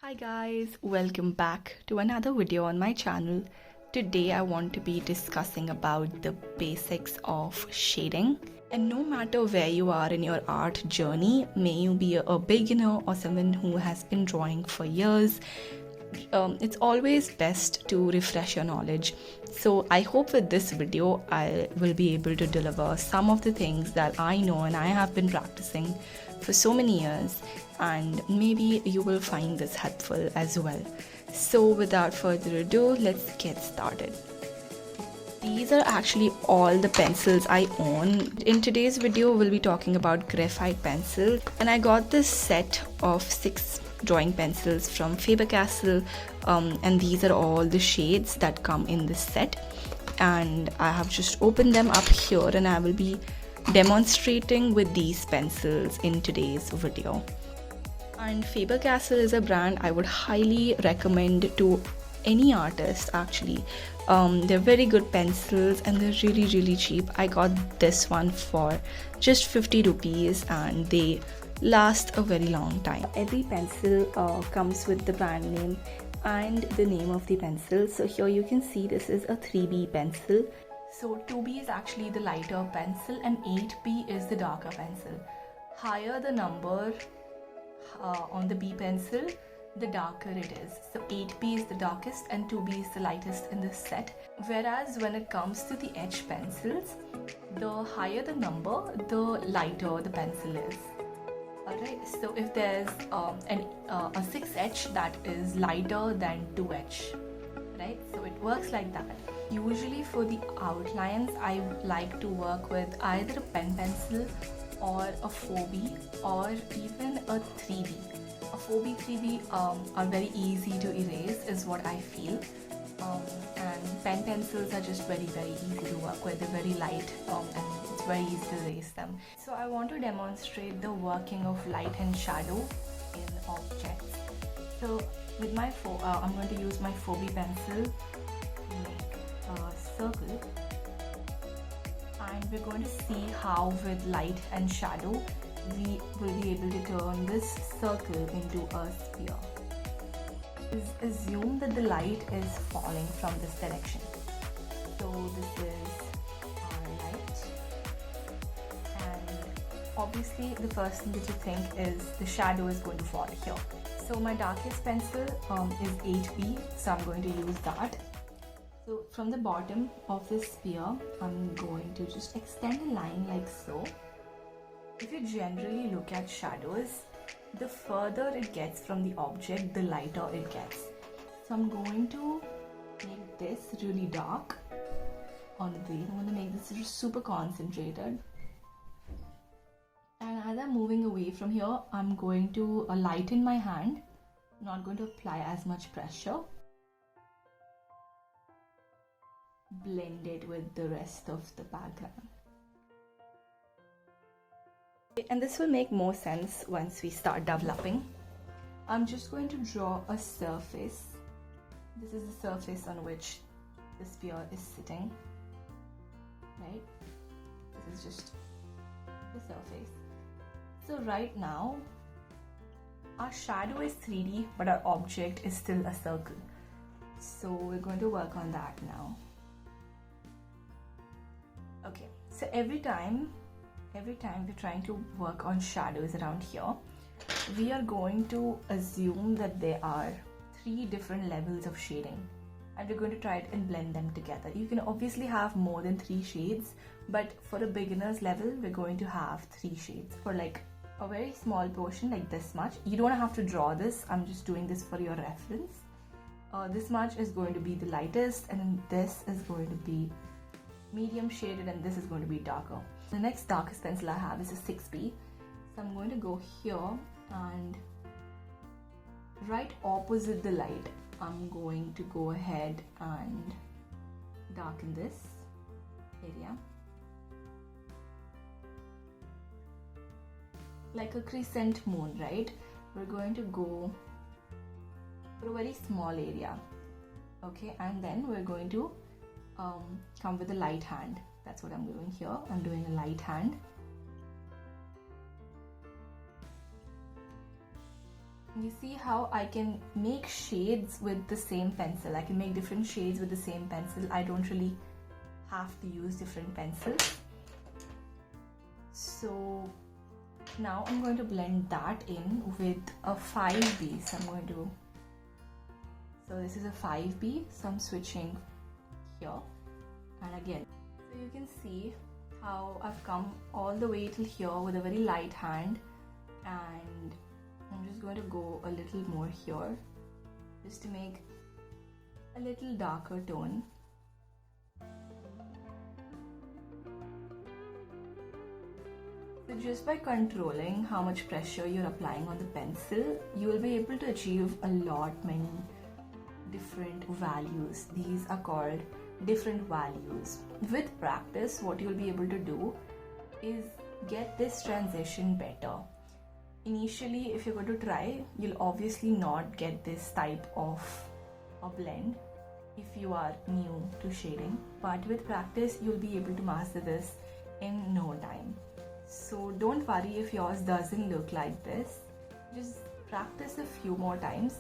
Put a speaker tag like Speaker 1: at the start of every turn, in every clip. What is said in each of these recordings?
Speaker 1: Hi guys, welcome back to another video on my channel. Today I want to be discussing about the basics of shading. And no matter where you are in your art journey, may you be a beginner or someone who has been drawing for years, it's always best to refresh your knowledge. So I hope with this video I will be able to deliver some of the things that I know and I have been practicing for so many years, and maybe you will find this helpful as well. So without further ado, let's get started. These are actually all the pencils I own. In today's video, we'll be talking about graphite pencils, and I got this set of 6 drawing pencils from Faber-Castell, and these are all the shades that come in this set. And I have just opened them up here, and I will be demonstrating with these pencils in today's video. And Faber-Castell is a brand I would highly recommend to any artist actually. They're very good pencils and they're really cheap. I got this one for just 50 rupees and they last a very long time. Every pencil comes with the brand name and the name of the pencil. So here you can see this is a 3B pencil. So 2B is actually the lighter pencil and 8B is the darker pencil. Higher the number on the B pencil, the darker it is. So 8B is the darkest and 2B is the lightest in this set. Whereas when it comes to the H pencils, the higher the number, the lighter the pencil is. Alright, so if there's a 6H, that is lighter than 2H, right? So it works like that. Usually for the outlines, I like to work with either a pen pencil or a 4B or even a 3B. A 4B, 3B are very easy to erase is what I feel. And pen pencils are just very easy to work with. They're very light and it's very easy to erase them. So I want to demonstrate the working of light and shadow in objects. So with my I'm going to use my 4B pencil to make a circle. And we're going to see how with light and shadow we will be able to turn this circle into a sphere. Assume that the light is falling from this direction. So this is our light, and obviously the first thing that you think is the shadow is going to fall here. So my darkest pencil is 8B, so I'm going to use that. So from the bottom of this sphere, I'm going to just extend a line like so. If you generally look at shadows, the further it gets from the object, the lighter it gets. So I'm going to make this really dark on the base. I'm going to make this super concentrated. And as I'm moving away from here, I'm going to lighten my hand. I'm not going to apply as much pressure. Blend it with the rest of the background. And this will make more sense once we start developing. I'm just going to draw a surface. This is the surface on which the sphere is sitting, right? This is just the surface. So right now, our shadow is 3D, but our object is still a circle. So we're going to work on that now. Okay, so every time we're trying to work on shadows around here, we are going to assume that there are 3 different levels of shading and we're going to try it and blend them together. You can obviously have more than 3 shades, but for a beginner's level, we're going to have 3 shades. For like a very small portion, like this much, you don't have to draw this, I'm just doing this for your reference. This much is going to be the lightest, and then this is going to be medium shaded, and this is going to be darker. The next darkest pencil I have is a 6B. So I'm going to go here and right opposite the light, I'm going to go ahead and darken this area. Like a crescent moon, right? We're going to go for a very small area. Okay, and then we're going to come with a light hand. That's what I'm doing here. I'm doing a light hand. You see how I can make shades with the same pencil. I can make different shades with the same pencil. I don't really have to use different pencils. So now I'm going to blend that in with a 5B. So this is a 5B, so I'm switching here. And again, so you can see how I've come all the way till here with a very light hand, and I'm just going to go a little more here just to make a little darker tone. So just by controlling how much pressure you're applying on the pencil, you will be able to achieve many different values. These are called different values. With practice, what you'll be able to do is get this transition better. Initially, if you're going to try, you'll obviously not get this type of a blend if you are new to shading, but with practice, you'll be able to master this in no time. So don't worry if yours doesn't look like this. Just practice a few more times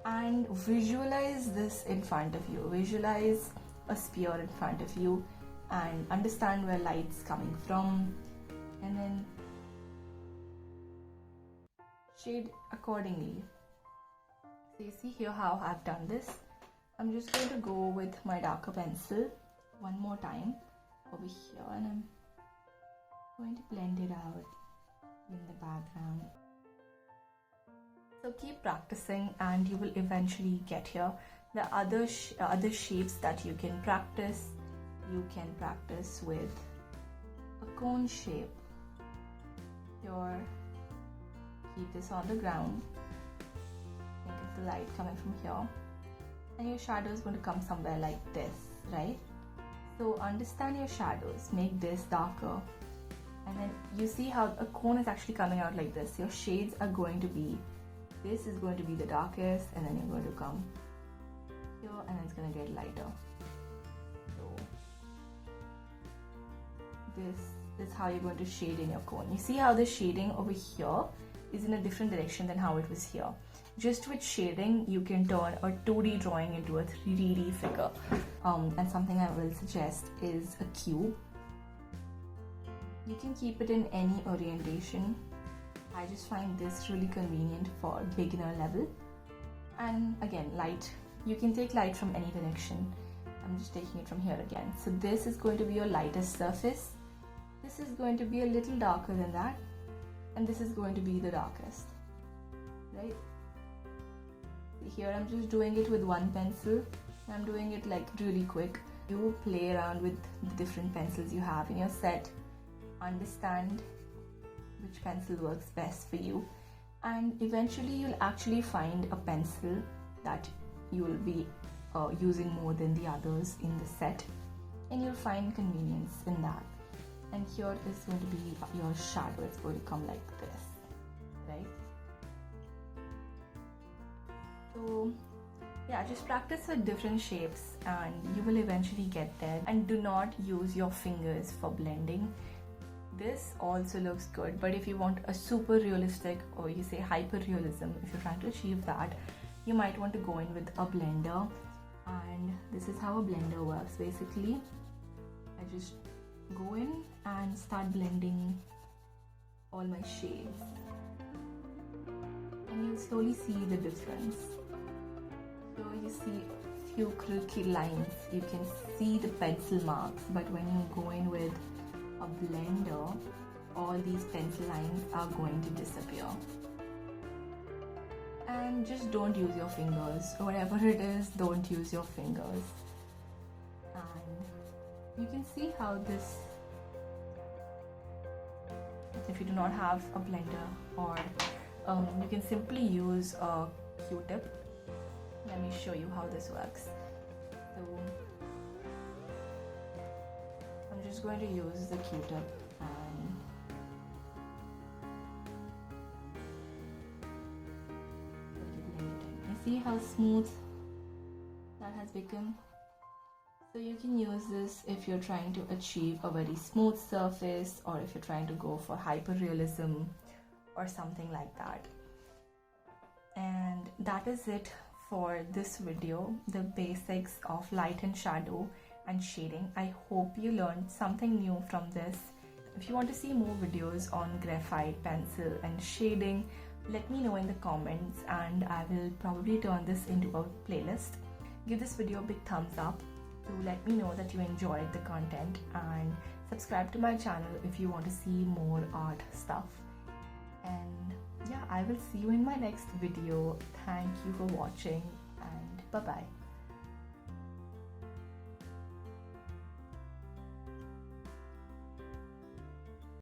Speaker 1: and visualize this in front of you. Visualize a sphere in front of you and understand where light's coming from, and then shade accordingly. So you see here how I've done this. I'm just going to go with my darker pencil one more time over here, and I'm going to blend it out in the background. So keep practicing and you will eventually get here. The other shapes that you can practice with a cone shape. Here, keep this on the ground. Think of the light coming from here, and your shadow is going to come somewhere like this, right? So understand your shadows, make this darker, and then you see how a cone is actually coming out like this. Your shades are going to be, this is going to be the darkest, and then you're going to come here and it's going to get lighter. So this is how you're going to shade in your cone. You see how the shading over here is in a different direction than how it was here. Just with shading, you can turn a 2D drawing into a 3D figure. And something I will suggest is a cube. You can keep it in any orientation. I just find this really convenient for beginner level. And again, light. You can take light from any direction. I'm just taking it from here again. So this is going to be your lightest surface. This is going to be a little darker than that. And this is going to be the darkest, right? Here I'm just doing it with one pencil. I'm doing it like really quick. You play around with the different pencils you have in your set. Understand which pencil works best for you, and eventually you'll actually find a pencil that you will be using more than the others in the set, and you'll find convenience in that. And here is going to be your shadow. It's going to come like this, right? So yeah, just practice with different shapes and you will eventually get there. And do not use your fingers for blending. This also looks good, but if you want a super realistic, or you say hyper realism, if you're trying to achieve that, you might want to go in with a blender. And this is how a blender works basically. I just go in and start blending all my shades, and you'll slowly see the difference. So you see a few crooked lines, you can see the pencil marks, but when you go in with a blender, all these pencil lines are going to disappear. And just don't use your fingers. Whatever it is, don't use your fingers. And you can see how this, if you do not have a blender, or you can simply use a Q-tip. Let me show you how this works. So I'm just going to use the Q-tip and you see how smooth that has become. So you can use this if you're trying to achieve a very smooth surface, or if you're trying to go for hyper realism or something like that. And that is it for this video, the basics of light and shadow and shading. I hope you learned something new from this. If you want to see more videos on graphite, pencil and shading, let me know in the comments and I will probably turn this into a playlist. Give this video a big thumbs up to let me know that you enjoyed the content, and subscribe to my channel if you want to see more art stuff. And yeah, I will see you in my next video. Thank you for watching and bye bye.